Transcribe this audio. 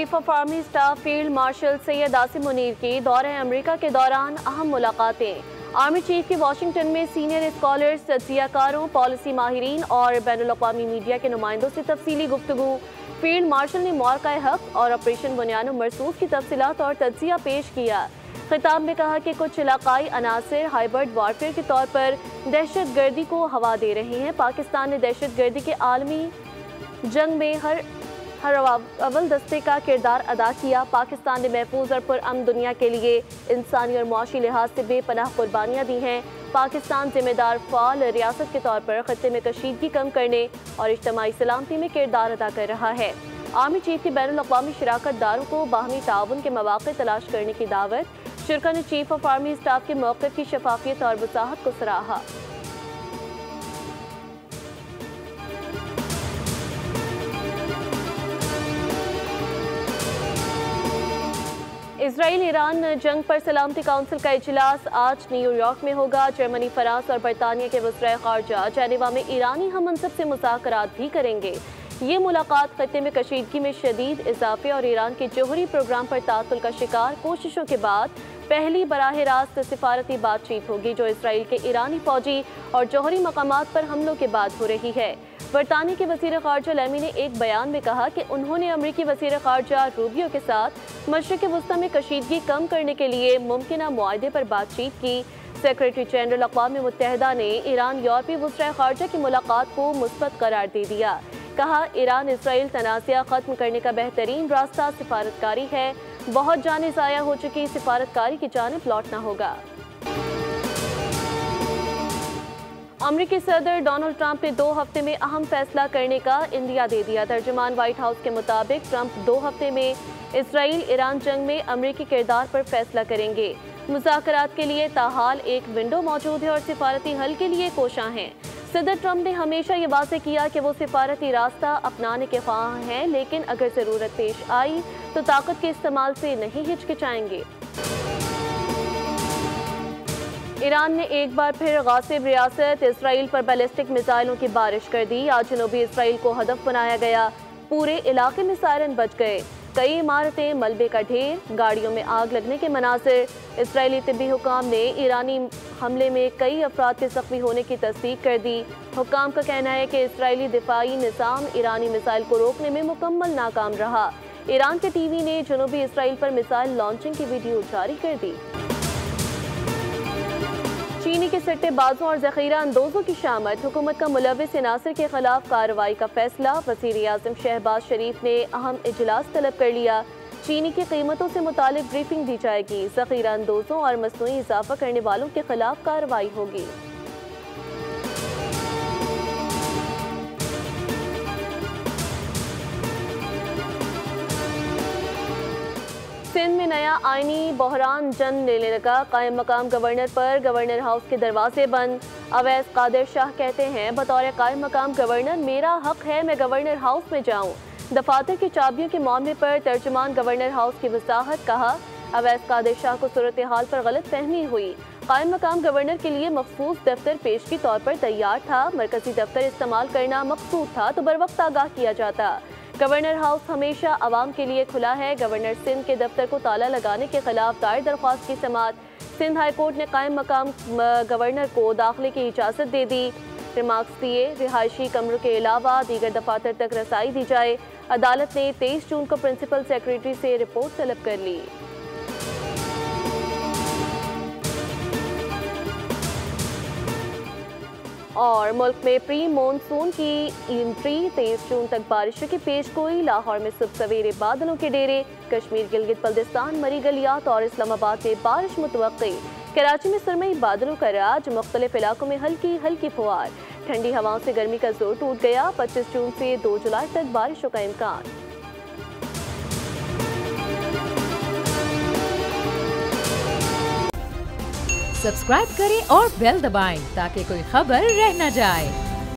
Chief of army staff field marshal Syed Asim Munir की दौरे America के दौरान अहम मुलाकातें। आर्मी चीफ की वाशिंगटन में सीनियर स्कॉलर्स, तज्जियाकारों, पॉलिसी माहिरीन और बैनुल-अक़वामी मीडिया के नुमाइंदों से तफसीली गुफ्तगू। फील्ड मार्शल ने मौक़ा हक़ और ऑपरेशन बुनियान मरसूस की तफसीलात और तज्जिया पेश किया। खिताब में कहा कि कुछ इलाकाई अनासर हाइब्रिड वारफेयर के तौर पर दहशत गर्दी को हवा दे रहे हैं। पाकिस्तान ने दहशत गर्दी के आलमी जंग में हर अव्वल दस्ते का किरदार अदा किया। पाकिस्तान ने महफूज और पुरअमन दुनिया के लिए इंसानी और मुआशी लिहाज से बेपनाह कुर्बानियाँ दी हैं। पाकिस्तान जिम्मेदार फ़ाल रियासत के तौर पर खत्ते में कशीदगी कम करने और इज्तिमाई सलामती में किरदार अदा कर रहा है। आर्मी चीफ की बैनुल-अक़वामी शराकत दारों को बाहमी ताउन के मौक़े तलाश करने की दावत। शुरा ने चीफ ऑफ आर्मी स्टाफ के मौक़िफ़ की शफाफियत और वसाहत को सराहा। इसराइल ईरान जंग पर सलामती काउंसिल का इजलास आज न्यूयॉर्क में होगा। जर्मनी, फ्रांस और बरतानिया के वज़ीर ख़ारजा जेनेवा में ईरानी हममंसब से मुज़ाकरात भी करेंगे। ये मुलाकात खत्ते में कशीदगी में शदीद इजाफे और ईरान के जौहरी प्रोग्राम पर तातुल का शिकार कोशिशों के बाद पहली बराह रास्त सिफारती बातचीत होगी, जो इसराइल के ईरानी फौजी और जौहरी मकामात पर हमलों के बाद हो रही है। बरतानिया के वज़ीर ख़ारजा लेमी ने एक बयान में कहा कि उन्होंने अमरीकी वज़ीर ख़ारजा रूबियो के साथ मशरिक़ वस्ता में कशीदगी कम करने के लिए मुमकिना मुआहदे पर बातचीत की। सेक्रेटरी जनरल अक़वाम मुत्तहिदा ने ईरान यूरोपीय वज़ीर ख़ारजा की मुलाकात को मुस्बत करार दे दिया। कहा, ईरान इसराइल तनाज़ा ख़त्म करने का बेहतरीन रास्ता सिफारतकारी है। बहुत जाने ज़ाया हो चुकी सिफारतकारी की जानिब लौटना होगा। अमरीकी सदर डोनाल्ड ट्रंप ने 2 हफ्ते में अहम फैसला करने का इंदिया दे दिया। तर्जुमान व्हाइट हाउस के मुताबिक ट्रंप 2 हफ्ते में इसराइल ईरान जंग में अमरीकी किरदार पर फैसला करेंगे। मुज़ाकरात के लिए ताहाल एक विंडो मौजूद है और सिफारती हल के लिए कोशां हैं। सदर ट्रंप ने हमेशा ये वाज़ेह किया कि वो सिफारती रास्ता अपनाने के ख्वाह हैं, लेकिन अगर ज़रूरत पेश आई तो ताकत के इस्तेमाल से नहीं हिचकिचाएंगे। ईरान ने एक बार फिर गासिब रियासत इसराइल पर बैलिस्टिक मिसाइलों की बारिश कर दी। आज जनूबी इसराइल को हदफ बनाया गया। पूरे इलाके में सायरन बज गए। कई इमारतें, मलबे का ढेर, गाड़ियों में आग लगने के मनाज़िर। इसराइली तिब्बी हुकाम ने ईरानी हमले में कई अफराद के ज़ख्मी होने की तस्दीक कर दी। हुकाम का कहना है कि इसराइली दिफाई निज़ाम ईरानी मिसाइल को रोकने में मुकम्मल नाकाम रहा। ईरान के टीवी ने जनूबी इसराइल पर मिसाइल लॉन्चिंग की वीडियो जारी कर दी। चीनी के सट्टेबाजों और ज़ख़ीरा अंदोज़ों की शामत। हुकूमत का मुलव्विस अनासर के खिलाफ कार्रवाई का फैसला। वज़ीर-ए-आज़म शहबाज शरीफ ने अहम इजलास तलब कर लिया। चीनी की कीमतों से मुतालिक ब्रीफिंग दी जाएगी। ज़ख़ीरा अंदोज़ों और मसनूई इजाफा करने वालों के खिलाफ कार्रवाई होगी। सिंध में नया आईनी बहरान जन्म लेने लगा। कायम मकाम गवर्नर पर गवर्नर हाउस के दरवाजे बंद। अवैस कादिर शाह कहते हैं, बतौर कायम मकाम गवर्नर मेरा हक है मैं गवर्नर हाउस में जाऊं। दफातर की चाबियों के मामले पर तर्जुमान गवर्नर हाउस की वजाहत। कहा, अवैस कादिर शाह को सूरत हाल पर गलत फहमी हुई। कायम मकाम गवर्नर के लिए मखसूस दफ्तर पेश के तौर पर तैयार था। मरकजी दफ्तर इस्तेमाल करना मकसूद था तो बर वक्त आगाह किया जाता। गवर्नर हाउस हमेशा आवाम के लिए खुला है। गवर्नर सिंध के दफ्तर को ताला लगाने के खिलाफ दायर दरख्वास्त की समाअत। सिंध हाई कोर्ट ने कायम मकाम गवर्नर को दाखिले की इजाज़त दे दी। रिमार्क्स दिए, रिहायशी कमरों के अलावा दीगर दफातर तक रसाई दी जाए। अदालत ने 23 जून को प्रिंसिपल सेक्रेटरी से रिपोर्ट तलब कर ली। और मुल्क में प्री मानसून की एंट्री। 23 जून तक बारिशों की पेशगोई। लाहौर में सुबह सवेरे बादलों के डेरे। कश्मीर, गिलगित बल्दिस्तान, मरी गलियात और इस्लामाबाद में बारिश मुतवक्की। कराची में सुरमई बादलों का राज। मुख्तलिफ इलाकों में हल्की हल्की फुहार। ठंडी हवाओं से गर्मी का जोर टूट गया। 25 जून से 2 जुलाई तक बारिशों का इम्कान। सब्सक्राइब करें और बेल दबाएं ताकि कोई खबर रह न जाए।